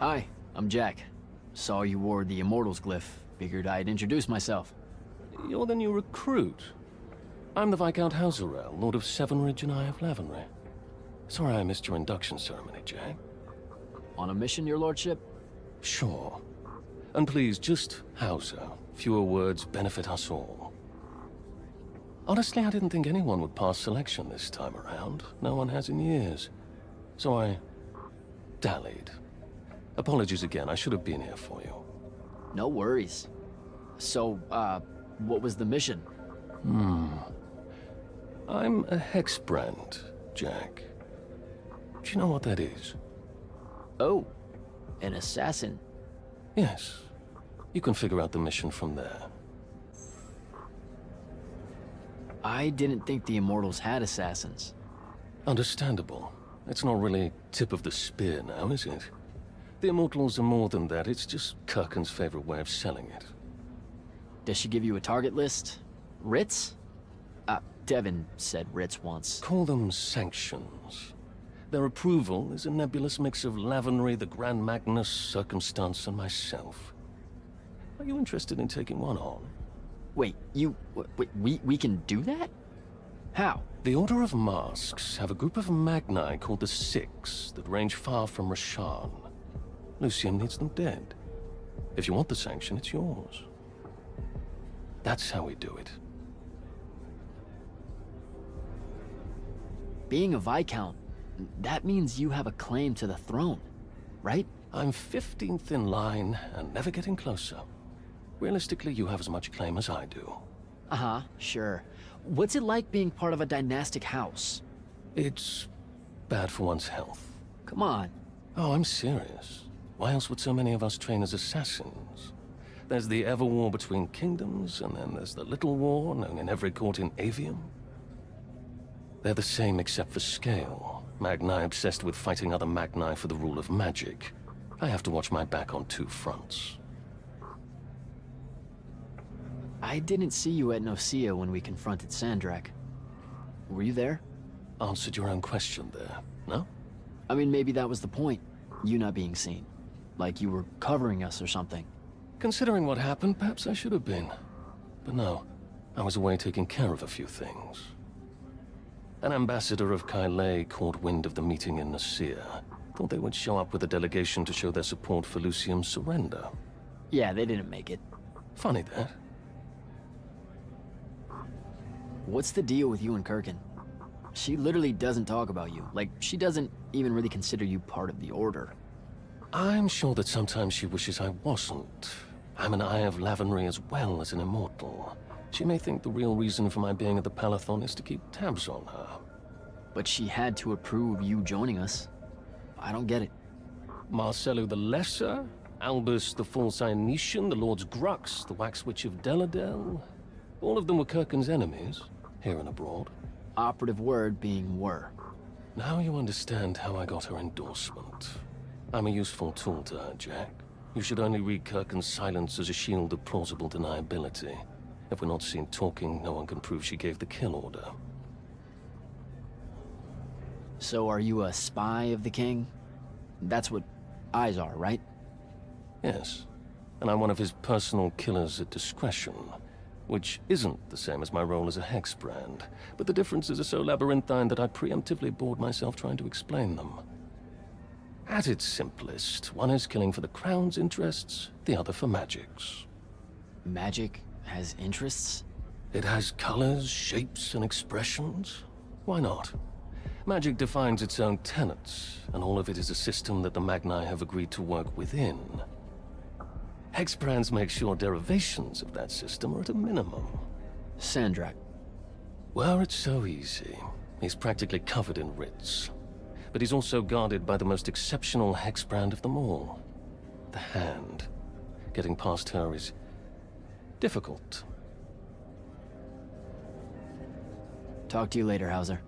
Hi, I'm Jack. Saw you wore the Immortals glyph. Figured I'd introduce myself. You're the new recruit. I'm the Viscount Hauserel, Lord of Sevenridge and Eye of Lavenry. Sorry I missed your induction ceremony, Jack. On a mission, your lordship? Sure. And please, just Hauser. Fewer words benefit us all. Honestly, I didn't think anyone would pass selection this time around. No one has in years. So I dallied. Apologies again, I should have been here for you. No worries. So, what was the mission? I'm a hexbrand, Jack. Do you know what that is? Oh, an assassin. Yes. You can figure out the mission from there. I didn't think the Immortals had assassins. Understandable. It's not really tip of the spear now, is it? The Immortals are more than that, it's just Kirkin's favorite way of selling it. Does she give you a target list? Writs? Devin said writs once. Call them sanctions. Their approval is a nebulous mix of Lavenry, the Grand Magnus, Circumstance, and myself. Are you interested in taking one on? Wait, we can do that? How? The Order of Masks have a group of Magni called the Six that range far from Rasharn. Lucian needs them dead. If you want the sanction, it's yours. That's how we do it. Being a Viscount, that means you have a claim to the throne, right? I'm 15th in line and never getting closer. Realistically, you have as much claim as I do. Uh-huh, sure. What's it like being part of a dynastic house? It's bad for one's health. Come on. Oh, I'm serious. Why else would so many of us train as assassins? There's the Everwar between kingdoms, and then there's the Little War, known in every court in Aveum. They're the same except for scale. Magni obsessed with fighting other Magni for the rule of magic. I have to watch my back on two fronts. I didn't see you at Nocia when we confronted Sandrak. Were you there? Answered your own question there, no? I mean, maybe that was the point. You not being seen. Like you were covering us or something. Considering what happened, perhaps I should have been. But no, I was away taking care of a few things. An ambassador of Kylay caught wind of the meeting in Nocia. Thought they would show up with a delegation to show their support for Lucium's surrender. Yeah, they didn't make it. Funny that. What's the deal with you and Kirkin? She literally doesn't talk about you. Like, she doesn't even really consider you part of the Order. I'm sure that sometimes she wishes I wasn't. I'm an Eye of Lavenry as well as an Immortal. She may think the real reason for my being at the Palathon is to keep tabs on her. But she had to approve you joining us. I don't get it. Marcello the Lesser, Albus the False Ionetian, the Lord's Grux, the Wax Witch of Deladel. All of them were Kirkin's enemies, here and abroad. Operative word being were. Now you understand how I got her endorsement. I'm a useful tool to her, Jack. You should only read Kirkin's silence as a shield of plausible deniability. If we're not seen talking, no one can prove she gave the kill order. So are you a spy of the king? That's what eyes are, right? Yes. And I'm one of his personal killers at discretion. Which isn't the same as my role as a hexbrand. But the differences are so labyrinthine that I preemptively bored myself trying to explain them. At its simplest, one is killing for the Crown's interests, the other for magic's. Magic has interests? It has colors, shapes, and expressions. Why not? Magic defines its own tenets, and all of it is a system that the Magni have agreed to work within. Hexbrands make sure derivations of that system are at a minimum. Sandrak. Were it so easy, he's practically covered in writs. But he's also guarded by the most exceptional hexbrand of them all. The Hand. Getting past her is difficult. Talk to you later, Hauser.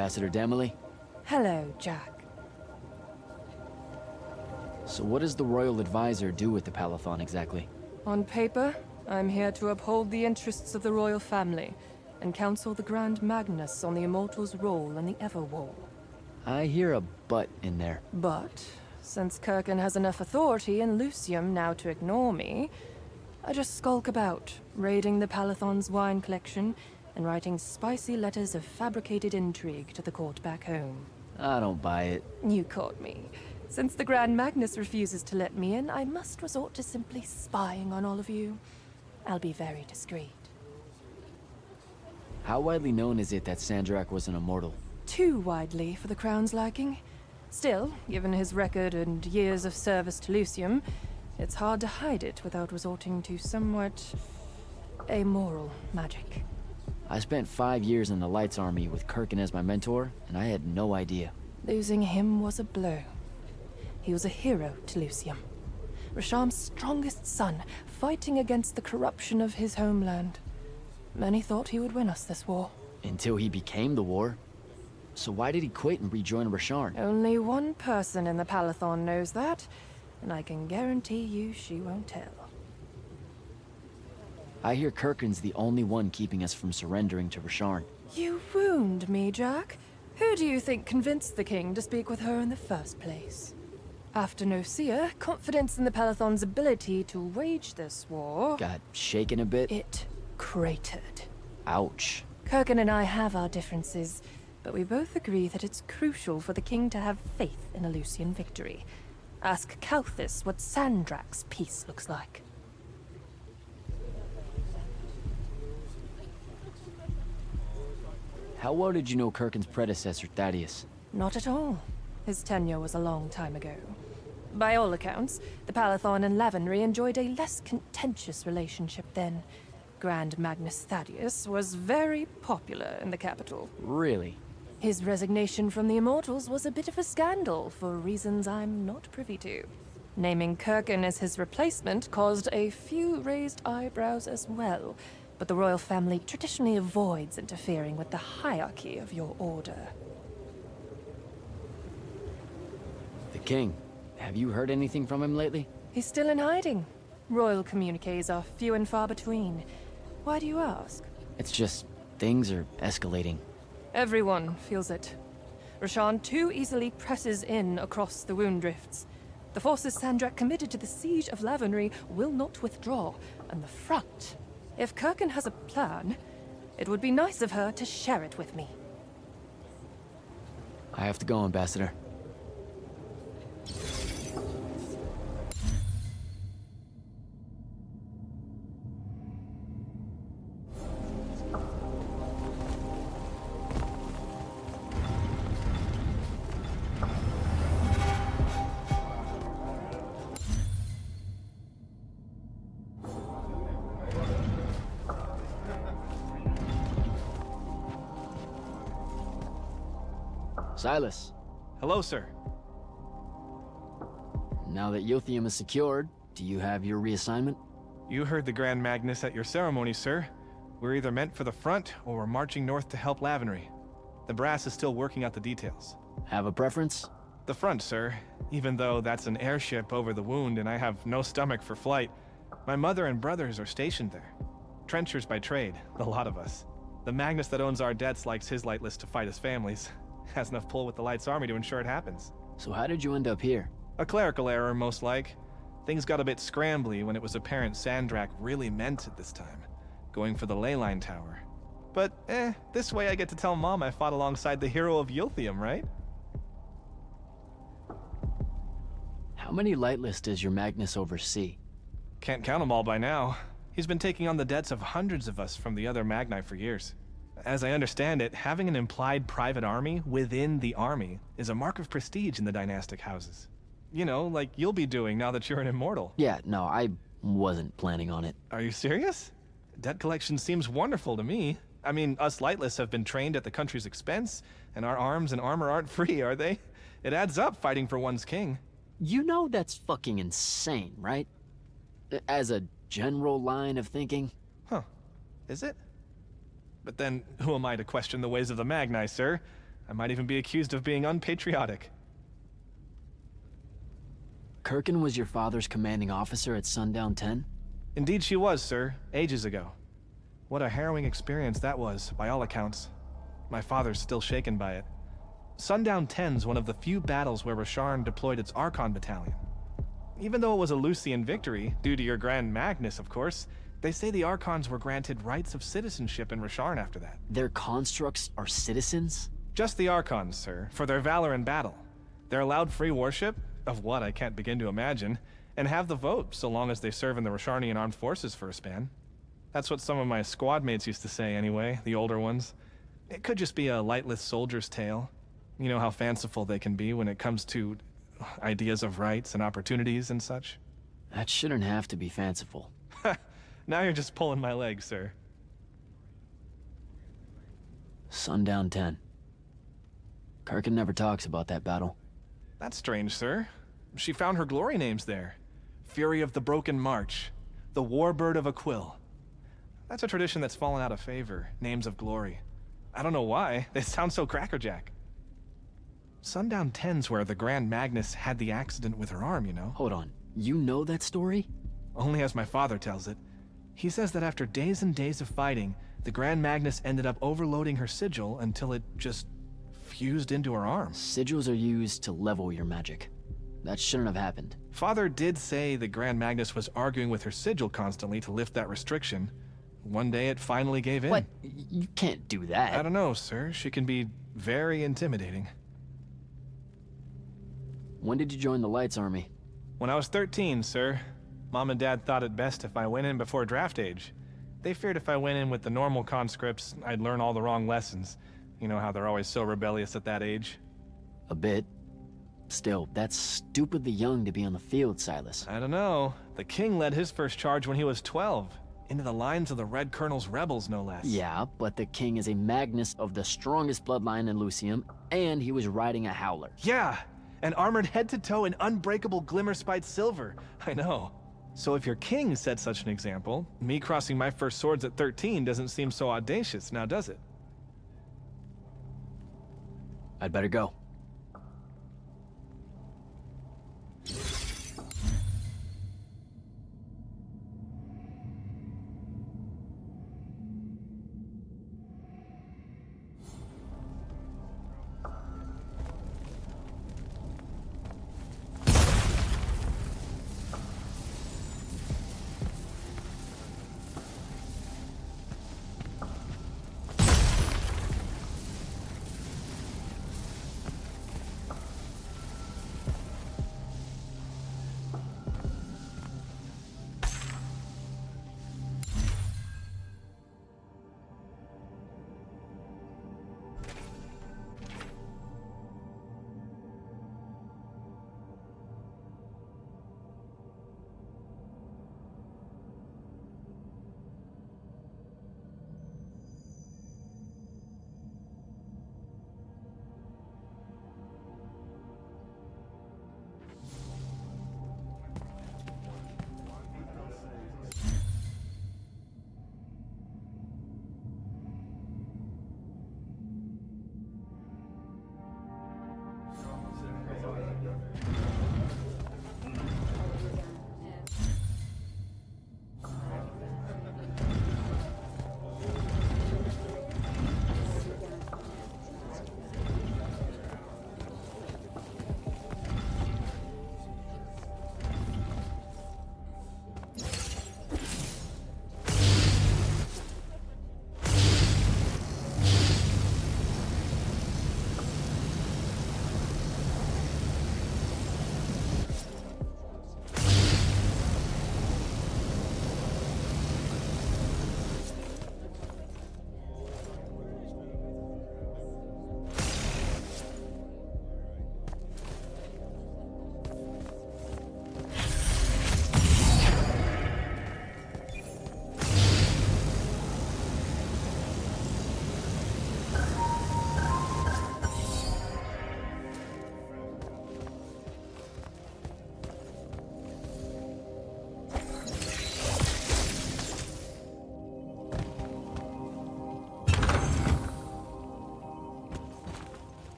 Ambassador Demily. Hello, Jack. So what does the Royal Advisor do with the Palathon exactly? On paper, I'm here to uphold the interests of the royal family and counsel the Grand Magnus on the Immortals' role in the Everwar. I hear a but in there. But, since Kirkin has enough authority in Lucium now to ignore me, I just skulk about, raiding the Palathon's wine collection and writing spicy letters of fabricated intrigue to the court back home. I don't buy it. You caught me. Since the Grand Magnus refuses to let me in, I must resort to simply spying on all of you. I'll be very discreet. How widely known is it that Sandrak was an immortal? Too widely for the Crown's liking. Still, given his record and years of service to Lucium, it's hard to hide it without resorting to somewhat amoral magic. I spent 5 years in the Lights Army with Kirkin as my mentor, and I had no idea. Losing him was a blow. He was a hero to Lucium. Rasham's strongest son, fighting against the corruption of his homeland. Many thought he would win us this war. Until he became the war. So why did he quit and rejoin Rasharn? Only one person in the Palathon knows that, and I can guarantee you she won't tell. I hear Kirkin's the only one keeping us from surrendering to Rasharn. You wound me, Jack. Who do you think convinced the king to speak with her in the first place? After Nocia, confidence in the Palathon's ability to wage this war... Got shaken a bit? It cratered. Ouch. Kirkin and I have our differences, but we both agree that it's crucial for the king to have faith in a Lucian victory. Ask Kalthis what Sandrak's peace looks like. How well did you know Kirkin's predecessor, Thaddeus? Not at all. His tenure was a long time ago. By all accounts, the Palathon and Lavenry enjoyed a less contentious relationship then. Grand Magnus Thaddeus was very popular in the capital. Really? His resignation from the Immortals was a bit of a scandal for reasons I'm not privy to. Naming Kirkin as his replacement caused a few raised eyebrows as well, but the royal family traditionally avoids interfering with the hierarchy of your order. The king. Have you heard anything from him lately? He's still in hiding. Royal communiques are few and far between. Why do you ask? It's just, things are escalating. Everyone feels it. Rasharn too easily presses in across the wound drifts. The forces Sandrak committed to the siege of Lavenry will not withdraw, and the front. If Kirkin has a plan, it would be nice of her to share it with me. I have to go, Ambassador. Silas, Hello, sir. now that Yothium is secured, do you have your reassignment? You heard the Grand Magnus at your ceremony, sir. We're either meant for the front, or we're marching north to help Lavenry. The brass is still working out the details. Have a preference? The front, sir. Even though that's an airship over the wound and I have no stomach for flight, my mother and brothers are stationed there. Trenchers by trade, the lot of us. The Magnus that owns our debts likes his lightless to fight his families. Has enough pull with the Lights Army to ensure it happens. So how did you end up here? A clerical error, most like. Things got a bit scrambly when it was apparent Sandrak really meant it this time, going for the ley line tower. But, this way I get to tell Mom I fought alongside the hero of Yothium, right? How many lightless does your Magnus oversee? Can't count them all by now. He's been taking on the debts of hundreds of us from the other Magni for years. As I understand it, having an implied private army within the army is a mark of prestige in the dynastic houses. You know, like you'll be doing now that you're an immortal. Yeah, no, I wasn't planning on it. Are you serious? Debt collection seems wonderful to me. I mean, us lightless have been trained at the country's expense, and our arms and armor aren't free, are they? It adds up fighting for one's king. You know that's fucking insane, right? As a general line of thinking. Huh. Is it? But then, who am I to question the ways of the Magni, sir? I might even be accused of being unpatriotic. Kirkin was your father's commanding officer at Sundown 10? Indeed she was, sir, ages ago. What a harrowing experience that was, by all accounts. My father's still shaken by it. Sundown 10's one of the few battles where Rasharn deployed its Archon battalion. Even though it was a Lucian victory, due to your Grand Magnus, of course, they say the Archons were granted rights of citizenship in Rasharn after that. Their constructs are citizens? Just the Archons, sir, for their valor in battle. They're allowed free worship, of what I can't begin to imagine, and have the vote so long as they serve in the Rasharnian armed forces for a span. That's what some of my squad mates used to say anyway, the older ones. It could just be a lightless soldier's tale. You know how fanciful they can be when it comes to ideas of rights and opportunities and such. That shouldn't have to be fanciful. Now you're just pulling my leg, sir. Sundown 10. Kirkin never talks about that battle. That's strange, sir. She found her glory names there. Fury of the Broken March, the Warbird of Aquil. That's a tradition that's fallen out of favor, names of glory. I don't know why, they sound so crackerjack. Sundown 10's where the Grand Magnus had the accident with her arm, you know? Hold on, you know that story? Only as my father tells it. He says that after days and days of fighting, the Grand Magnus ended up overloading her sigil until it just fused into her arm. Sigils are used to level your magic. That shouldn't have happened. Father did say the Grand Magnus was arguing with her sigil constantly to lift that restriction. One day it finally gave in. What? You can't do that. I don't know, sir. She can be very intimidating. When did you join the Lights Army? When I was 13, sir. Mom and Dad thought it best if I went in before draft age. They feared if I went in with the normal conscripts, I'd learn all the wrong lessons. You know how they're always so rebellious at that age. A bit. Still, that's stupidly young to be on the field, Silas. I don't know. The king led his first charge when he was 12. Into the lines of the Red Colonel's rebels, no less. Yeah, but the king is a Magnus of the strongest bloodline in Lucium, and he was riding a howler. Yeah, and armored head to toe in unbreakable glimmer-spiked silver. I know. So if your king set such an example, me crossing my first swords at 13 doesn't seem so audacious, now does it? I'd better go.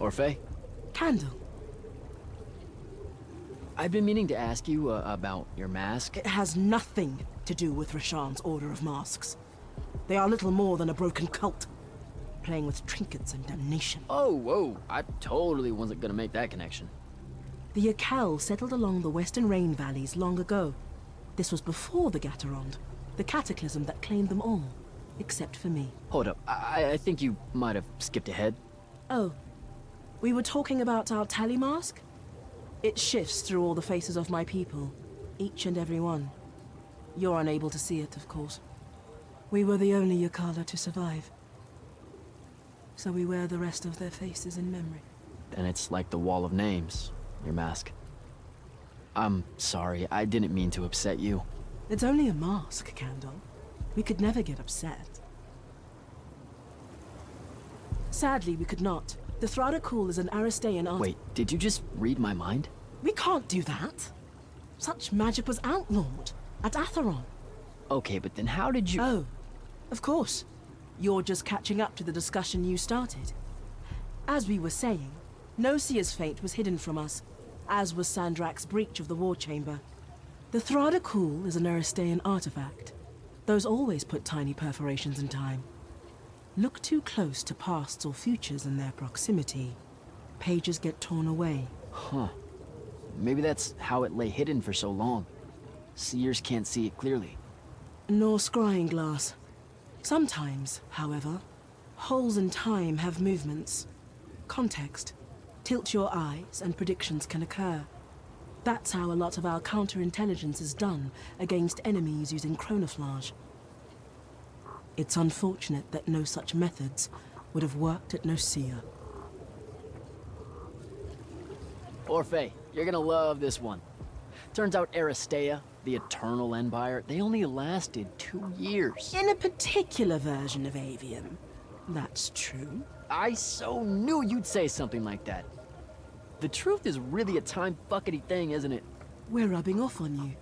Orphe? Candle. I've been meaning to ask you about your mask. It has nothing to do with Rasharn's Order of Masks. They are little more than a broken cult, playing with trinkets and damnation. Oh, whoa, I totally wasn't gonna make that connection. The Yakel settled along the western rain valleys long ago. This was before the Gaterond, the cataclysm that claimed them all, except for me. Hold up, I think you might have skipped ahead. Oh, we were talking about our tally mask? It shifts through all the faces of my people, each and every one. You're unable to see it, of course. We were the only Yakala to survive. So we wear the rest of their faces in memory. Then it's like the wall of names, your mask. I'm sorry, I didn't mean to upset you. It's only a mask, Candle. We could never get upset. Sadly, we could not. The Thradakul is an Aristean art— Wait, did you just read my mind? We can't do that. Such magic was outlawed at Atheron. Okay, but then how did you— Oh, of course. You're just catching up to the discussion you started. As we were saying, Nosia's fate was hidden from us, as was Sandrak's breach of the War Chamber. The Thradakul is an Aristean artifact. Those always put tiny perforations in time. Look too close to pasts or futures in their proximity. Pages get torn away. Huh. Maybe that's how it lay hidden for so long. Seers can't see it clearly. Nor scrying glass. Sometimes, however, holes in time have movements. Context. Tilt your eyes and predictions can occur. That's how a lot of our counterintelligence is done against enemies using chronoflage. It's unfortunate that no such methods would have worked at Nosia. Orphe, you're gonna love this one. Turns out Aristea, the Eternal Empire, they only lasted 2 years. In a particular version of Aveum, that's true. I so knew you'd say something like that. The truth is really a time-fuckety thing, isn't it? We're rubbing off on you.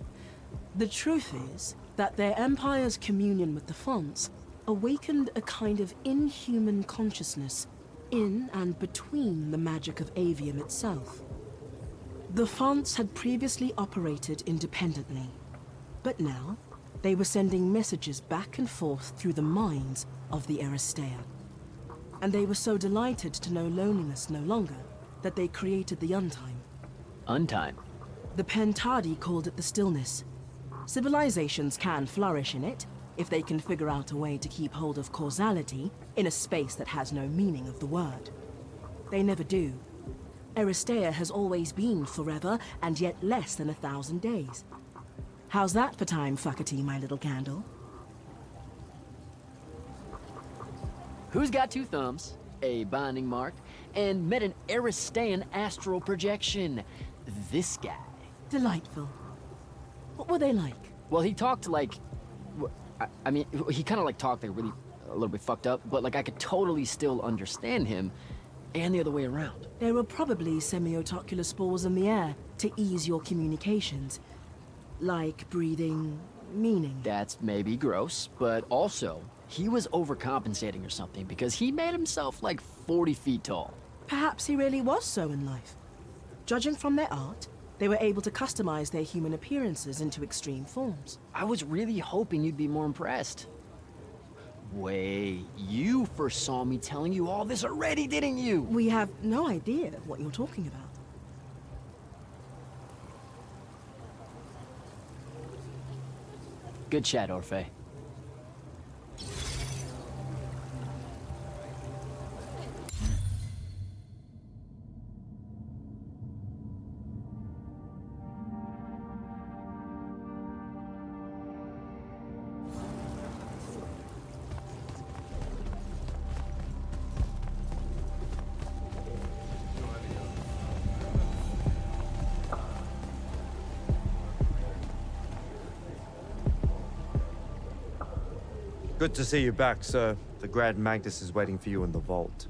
The truth is that their empire's communion with the fonts awakened a kind of inhuman consciousness in and between the magic of Aveum itself. The fonts had previously operated independently, but now they were sending messages back and forth through the minds of the Aristea. And they were so delighted to know loneliness no longer that they created the Untime. Untime. The Pentadi called it the Stillness. Civilizations can flourish in it if they can figure out a way to keep hold of causality in a space that has no meaning of the word. They never do. Aristea has always been forever and yet less than 1,000 days. How's that for time, fuckety, my little candle? Who's got 2 thumbs, a binding mark, and met an Aristean astral projection? This guy. Delightful. What were they like? Well, he talked like... I mean, he kind of like talked like really a little bit fucked up, but like I could totally still understand him, and the other way around. There were probably semiotocular spores in the air to ease your communications. Like breathing meaning. That's maybe gross, but also, he was overcompensating or something because he made himself like 40 feet tall. Perhaps he really was so in life. Judging from their art, they were able to customize their human appearances into extreme forms. I was really hoping you'd be more impressed. Wait, you first saw me telling you all this already, didn't you? We have no idea what you're talking about. Good chat, Orphe. Good to see you back, sir. The Grand Magnus is waiting for you in the vault.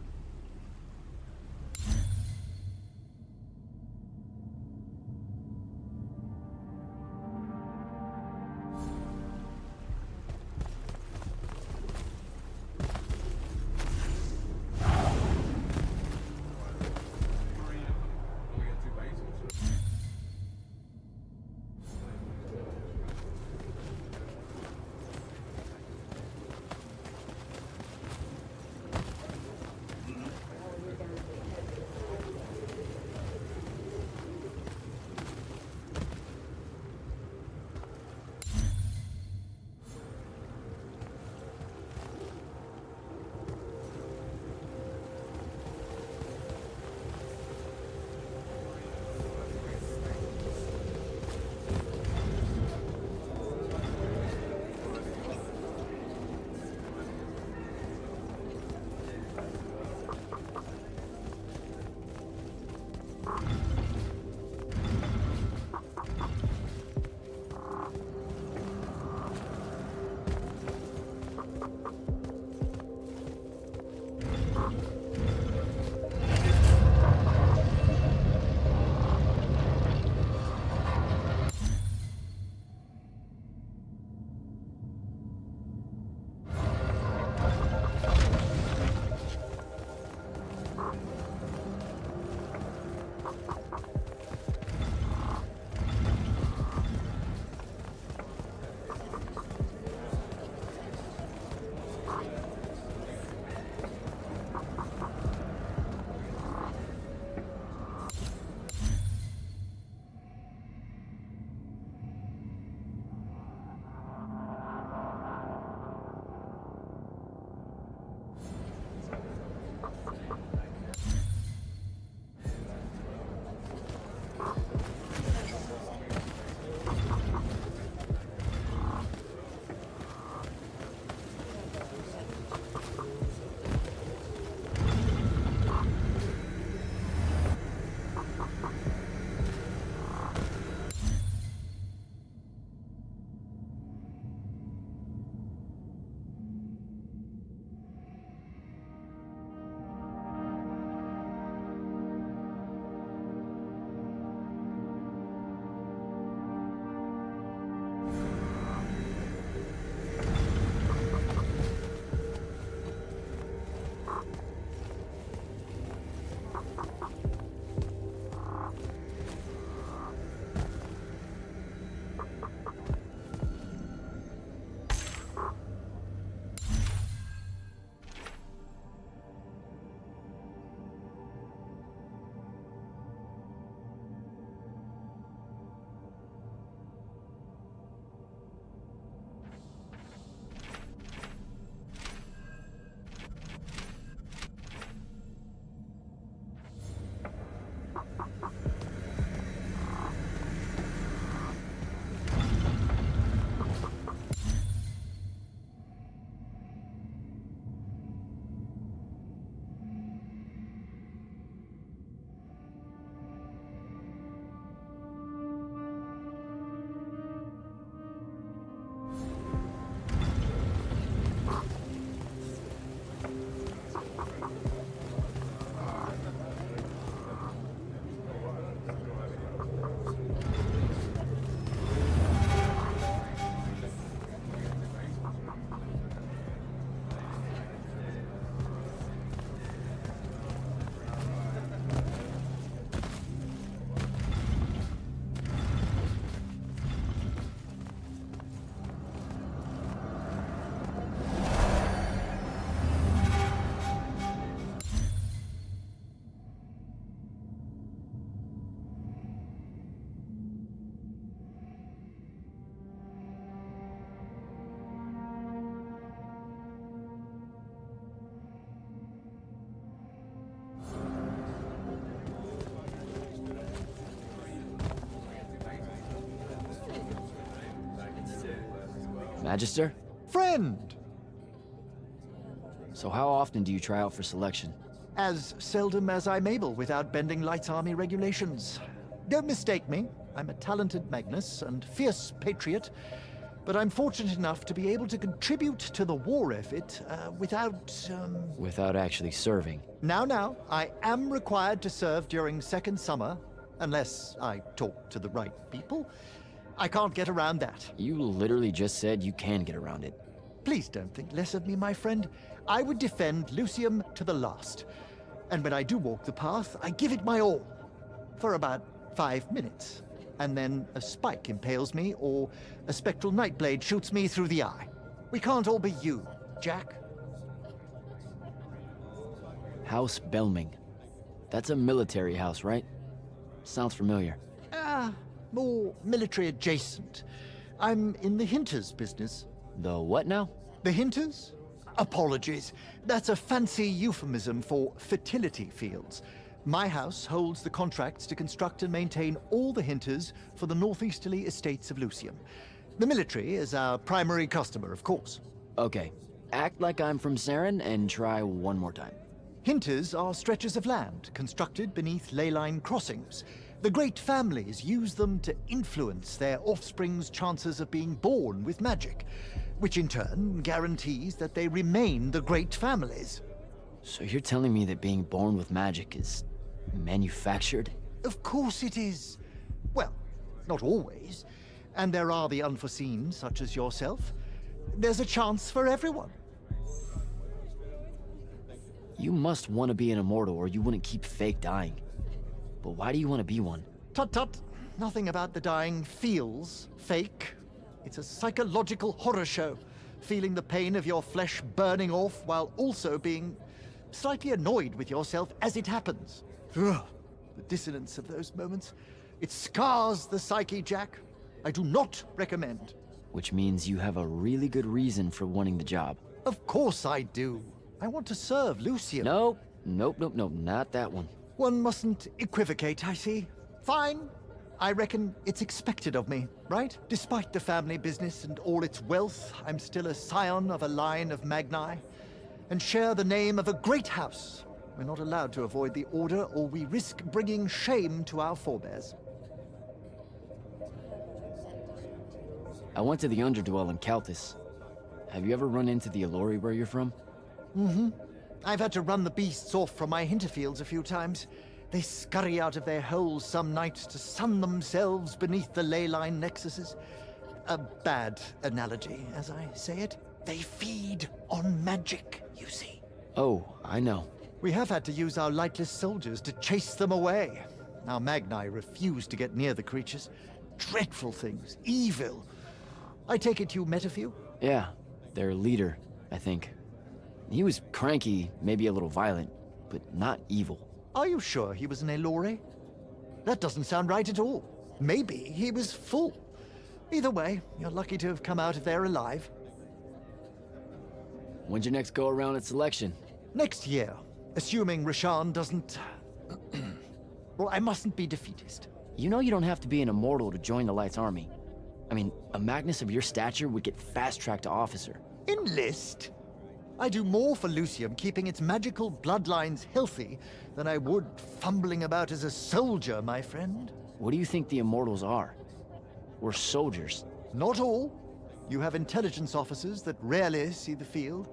Magister? Friend! So how often do you try out for selection? As seldom as I'm able without bending Light's Army regulations. Don't mistake me. I'm a talented Magnus and fierce patriot, but I'm fortunate enough to be able to contribute to the war effort Without actually serving. Now, I am required to serve during second summer, unless I talk to the right people. I can't get around that. You literally just said you can get around it. Please don't think less of me, my friend. I would defend Lucium to the last. And when I do walk the path, I give it my all. For about 5 minutes. And then a spike impales me, or a spectral nightblade shoots me through the eye. We can't all be you, Jack. House Belming. That's a military house, right? Sounds familiar. More military adjacent. I'm in the Hinters business. The what now? The Hinters? Apologies. That's a fancy euphemism for fertility fields. My house holds the contracts to construct and maintain all the Hinters for the northeasterly estates of Lucium. The military is our primary customer, of course. Okay. Act like I'm from Saren and try one more time. Hinters are stretches of land constructed beneath ley line crossings. The great families use them to influence their offspring's chances of being born with magic, which in turn guarantees that they remain the great families. So you're telling me that being born with magic is manufactured? Of course it is. Well, not always. And there are the unforeseen, such as yourself. There's a chance for everyone. You must want to be an immortal or you wouldn't keep fake dying. But why do you want to be one? Tut-tut. Nothing about the dying feels fake. It's a psychological horror show. Feeling the pain of your flesh burning off while also being slightly annoyed with yourself as it happens. Ugh, the dissonance of those moments. It scars the psyche, Jack. I do not recommend. Which means you have a really good reason for wanting the job. Of course I do. I want to serve Lucium. Nope, not that one. One mustn't equivocate, I see. Fine. I reckon it's expected of me, right? Despite the family business and all its wealth, I'm still a scion of a line of Magni, and share the name of a great house. We're not allowed to avoid the order, or we risk bringing shame to our forebears. I went to the Underdwell in Calthus. Have you ever run into the Allori where you're from? I've had to run the beasts off from my hinterfields a few times. They scurry out of their holes some nights to sun themselves beneath the ley line nexuses. A bad analogy, as I say it. They feed on magic, you see. Oh, I know. We have had to use our lightless soldiers to chase them away. Our Magni refuse to get near the creatures. Dreadful things. Evil. I take it you met a few? Yeah, their leader, I think. He was cranky, maybe a little violent, but not evil. Are you sure he was an Allori? That doesn't sound right at all. Maybe he was full. Either way, you're lucky to have come out of there alive. When's your next go-around at selection? Next year, assuming Rashan doesn't... Well, I mustn't be defeatist. You know you don't have to be an immortal to join the Light's Army. I mean, a Magnus of your stature would get fast-tracked to officer. Enlist? I do more for Lucium keeping its magical bloodlines healthy than I would fumbling about as a soldier, my friend. What do you think the Immortals are? We're soldiers. Not all. You have intelligence officers that rarely see the field,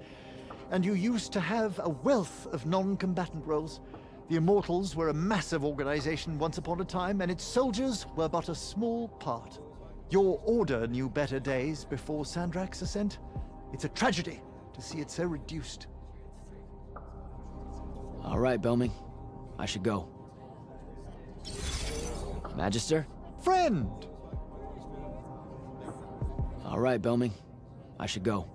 and you used to have a wealth of non-combatant roles. The Immortals were a massive organization once upon a time, and its soldiers were but a small part. Your order knew better days before Sandrak's ascent. It's a tragedy to see it so reduced. All right, Belming. I should go. Magister? Friend! All right, Belming. I should go.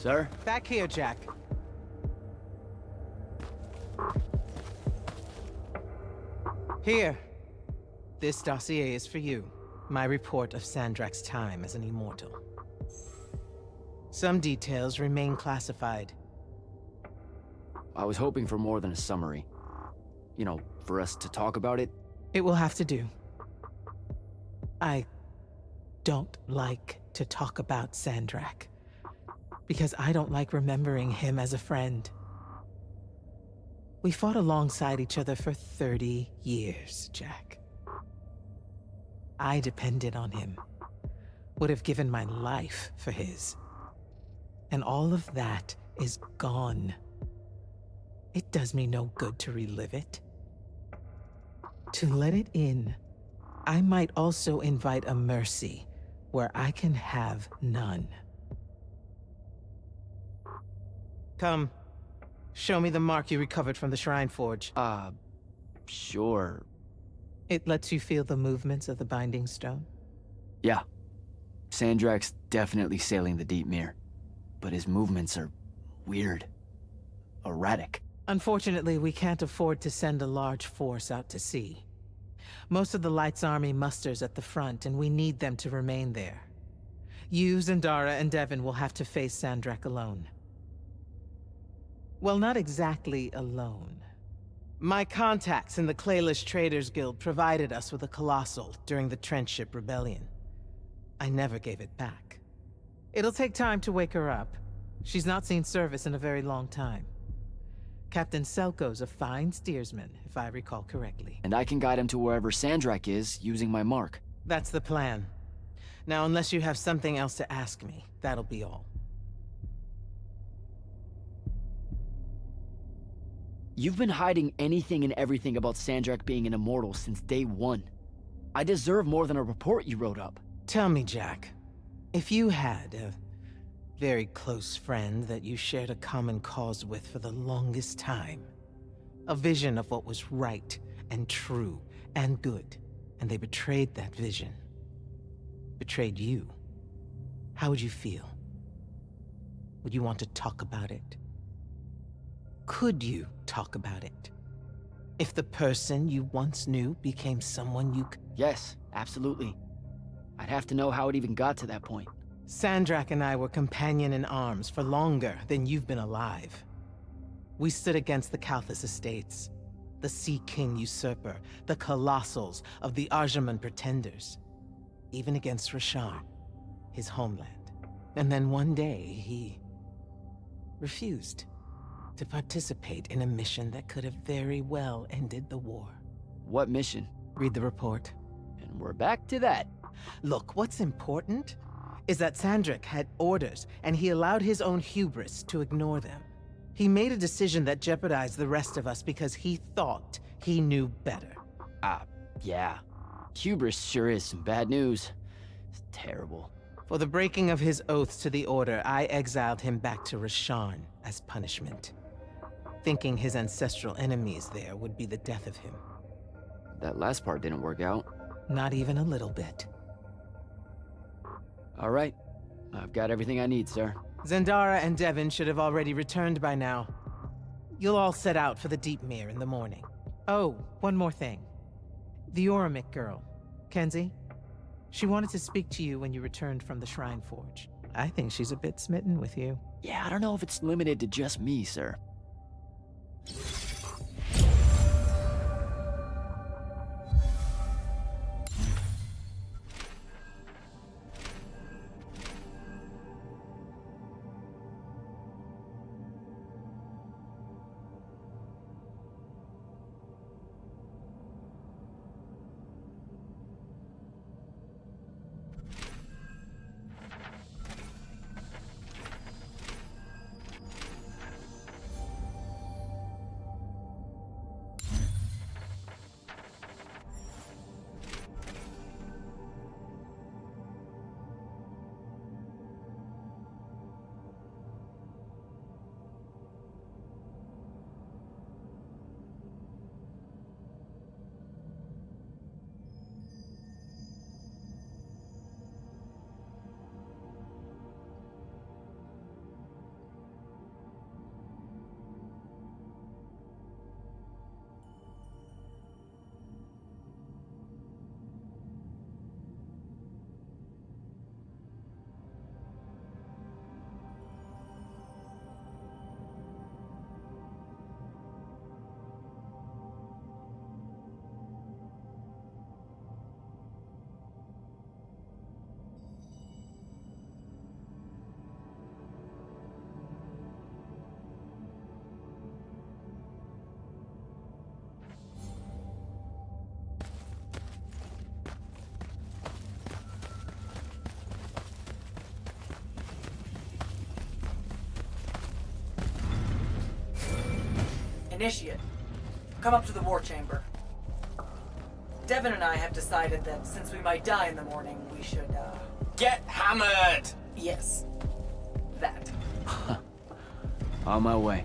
Sir? Back here, Jack. Here. This dossier is for you. My report of Sandrak's time as an immortal. Some details remain classified. I was hoping for more than a summary. You know, for us to talk about it. It will have to do. I don't like to talk about Sandrak, because I don't like remembering him as a friend. We fought alongside each other for 30 years, Jack. I depended on him. Would have given my life for his. And all of that is gone. It does me no good to relive it. To let it in, I might also invite a mercy where I can have none. Come. Show me the mark you recovered from the Shrine Forge. Sure. It lets you feel the movements of the Binding Stone? Yeah. Sandrak's definitely sailing the deep mirror. But his movements are weird. Erratic. Unfortunately, we can't afford to send a large force out to sea. Most of the Light's army musters at the front, and we need them to remain there. You, Zendara, and Devon will have to face Sandrak alone. Well, not exactly alone. My contacts in the Clayless Traders Guild provided us with a Colossal during the Trenchship Rebellion. I never gave it back. It'll take time to wake her up. She's not seen service in a very long time. Captain Selko's a fine steersman, if I recall correctly. And I can guide him to wherever Sandrak is, using my mark. That's the plan. Now, unless you have something else to ask me, that'll be all. You've been hiding anything and everything about Sandrak being an immortal since day one. I deserve more than a report you wrote up. Tell me, Jack, if you had a very close friend that you shared a common cause with for the longest time, a vision of what was right and true and good, and they betrayed that vision, betrayed you, how would you feel? Would you want to talk about it? Could you talk about it? If the person you once knew became someone you Yes, absolutely. I'd have to know how it even got to that point. Sandrak and I were companion in arms for longer than you've been alive. We stood against the Kalthus estates, the Sea King usurper, the Colossals of the Arjaman Pretenders, even against Rasharn, his homeland. And then one day, he refused to participate in a mission that could have very well ended the war. What mission? Read the report. And we're back to that. Look, what's important is that Sandrak had orders, and he allowed his own hubris to ignore them. He made a decision that jeopardized the rest of us because he thought he knew better. Yeah. Hubris sure is some bad news. It's terrible. For the breaking of his oaths to the Order, I exiled him back to Rasharn as punishment, thinking his ancestral enemies there would be the death of him. That last part didn't work out. Not even a little bit. All right. I've got everything I need, sir. Zendara and Devon should have already returned by now. You'll all set out for the Deep Mere in the morning. Oh, one more thing. The Oromik girl, Kenzie. She wanted to speak to you when you returned from the Shrine Forge. I think she's a bit smitten with you. Yeah, I don't know if it's limited to just me, sir. Initiate, come up to the war chamber. Devin and I have decided that since we might die in the morning, we should, Get hammered! yes. That. On my way.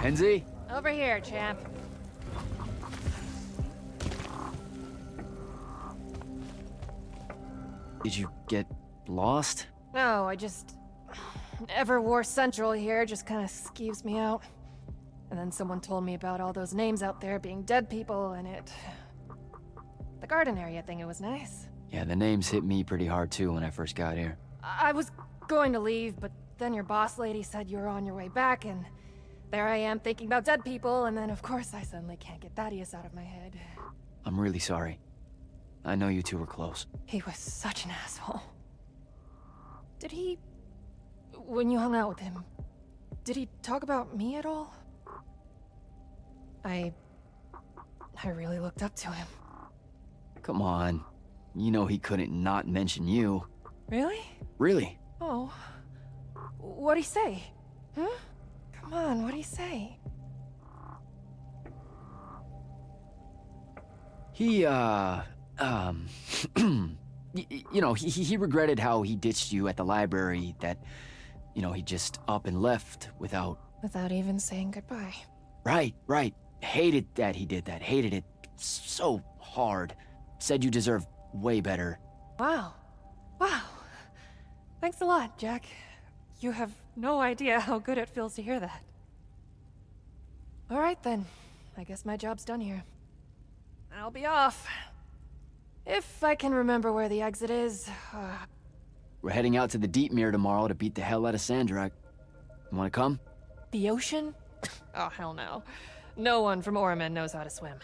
Kenzie? Over here, champ. Did you get lost? No, I just... Everwar Central here just kind of skeeves me out. And then someone told me about all those names out there being dead people, and it... The garden area thing, it was nice. Yeah, the names hit me pretty hard too when I first got here. I was going to leave, but then your boss lady said you were on your way back, and... There I am thinking about dead people, and then of course I suddenly can't get Thaddeus out of my head. I'm really sorry. I know you two were close. He was such an asshole. Did he... When you hung out with him, did he talk about me at all? I really looked up to him. Come on. You know he couldn't not mention you. Really? Really? Oh. What'd he say? Huh? Come on, what'd he say? He, you know, he regretted how he ditched you at the library, that, you know, he just up and left without... Without even saying goodbye. Right. Hated that he did that. Hated it so hard. Said you deserve way better. Wow. Thanks a lot, Jack. You have no idea how good it feels to hear that. All right then. I guess my job's done here. I'll be off. If I can remember where the exit is. We're heading out to the Deep Mirror tomorrow to beat the hell out of Sandrak. You wanna come? The ocean? Oh, hell no. No one from Orman knows how to swim.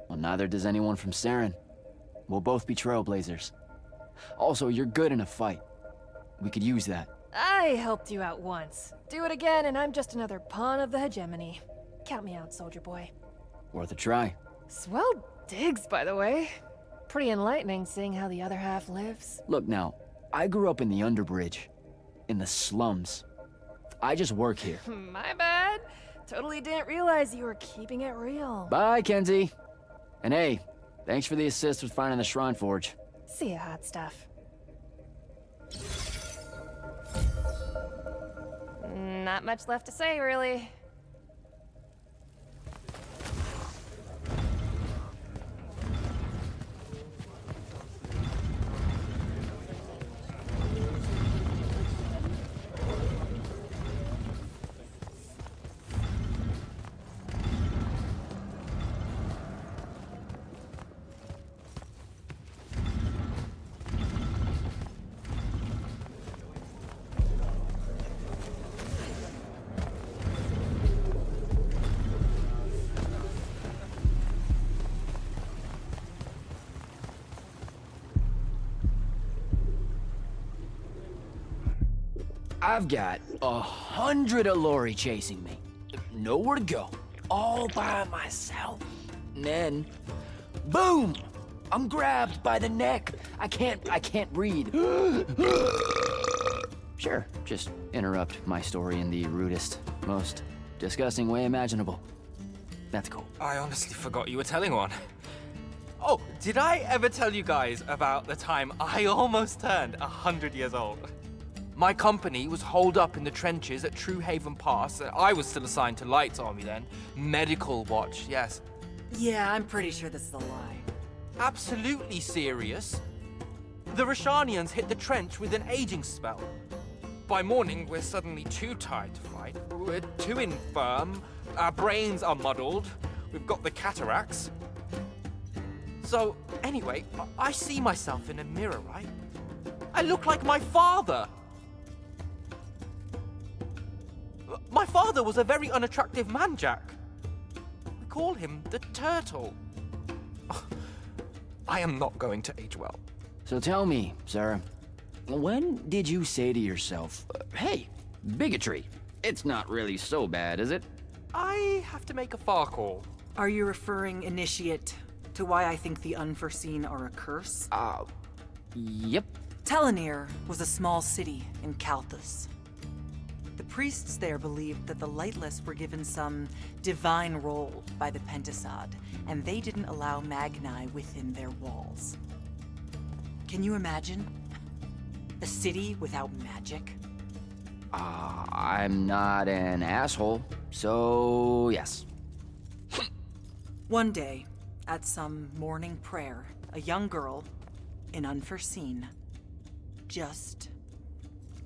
Well, neither does anyone from Saren. We'll both be trailblazers. Also, you're good in a fight. We could use that. I helped you out once. Do it again, and I'm just another pawn of the hegemony. Count me out, soldier boy. Worth a try. Swell digs, by the way. Pretty enlightening seeing how the other half lives. Look now, I grew up in the Underbridge. In the slums. I just work here. My bad. Totally didn't realize you were keeping it real. Bye, Kenzie. And hey, thanks for the assist with finding the Shrine Forge. See ya, hot stuff. Not much left to say, really. I've got 100 Allori chasing me. Nowhere to go. All by myself. And then, boom! I'm grabbed by the neck. I can't breathe. Sure, just interrupt my story in the rudest, most disgusting way imaginable. That's cool. I honestly forgot you were telling one. Oh, did I ever tell you guys about the time I almost turned 100 years old? My company was holed up in the trenches at True Haven Pass. I was still assigned to Light's army then. Medical watch, yes. Yeah, I'm pretty sure this is a lie. Absolutely serious. The Rashanians hit the trench with an aging spell. By morning, we're suddenly too tired to fight. We're too infirm. Our brains are muddled. We've got the cataracts. So, anyway, I see myself in a mirror, right? I look like my father. My father was a very unattractive man, Jack. We call him the Turtle. I am not going to age well. So tell me, sir, when did you say to yourself, hey, bigotry, it's not really so bad, is it? I have to make a far call. Are you referring, Initiate, to why I think the unforeseen are a curse? Yep. Telenir was a small city in Kalthus. The priests there believed that the Lightless were given some divine role by the Pentasod, and they didn't allow Magni within their walls. Can you imagine? A city without magic? I'm not an asshole, so yes. One day, at some morning prayer, a young girl, in Unforeseen, just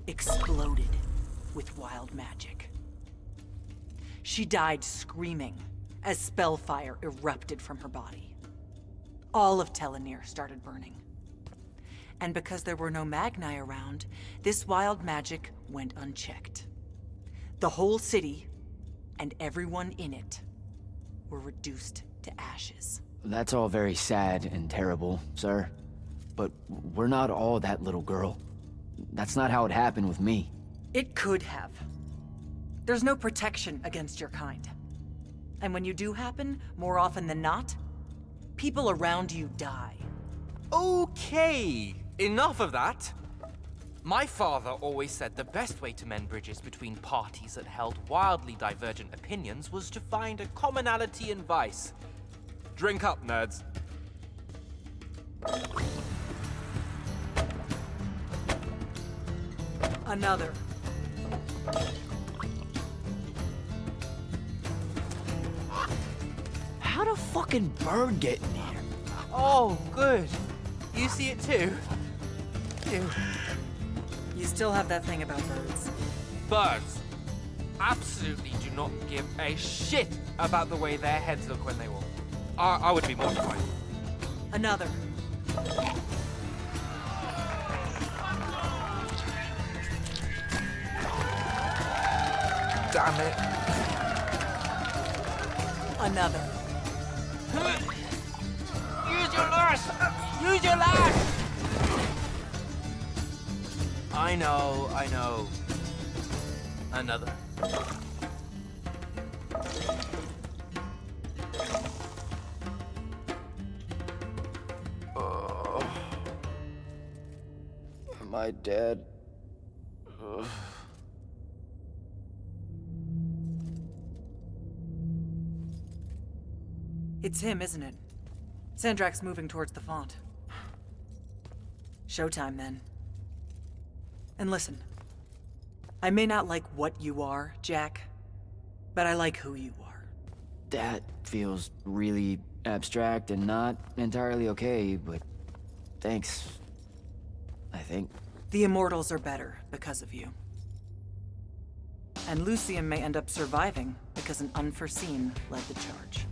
exploded with wild magic. She died screaming as spellfire erupted from her body. All of Telenir started burning. And because there were no Magni around, this wild magic went unchecked. The whole city, and everyone in it, were reduced to ashes. That's all very sad and terrible, sir. But we're not all that little girl. That's not how it happened with me. It could have. There's no protection against your kind. And when you do happen, more often than not, people around you die. Okay, enough of that. My father always said the best way to mend bridges between parties that held wildly divergent opinions was to find a commonality in vice. Drink up, nerds. Another. How'd a fucking bird get in here? Oh, good. You see it too? Ew. You still have that thing about birds. Birds absolutely do not give a shit about the way their heads look when they walk. I would be mortified. Another. Damn it. Another. Use your lash! Use your lash! I know. Another. Am I dead? It's him, isn't it? Sandrak's moving towards the font. Showtime, then. And listen, I may not like what you are, Jack, but I like who you are. That feels really abstract and not entirely okay, but thanks. I think. The Immortals are better because of you. And Lucian may end up surviving because an unforeseen led the charge.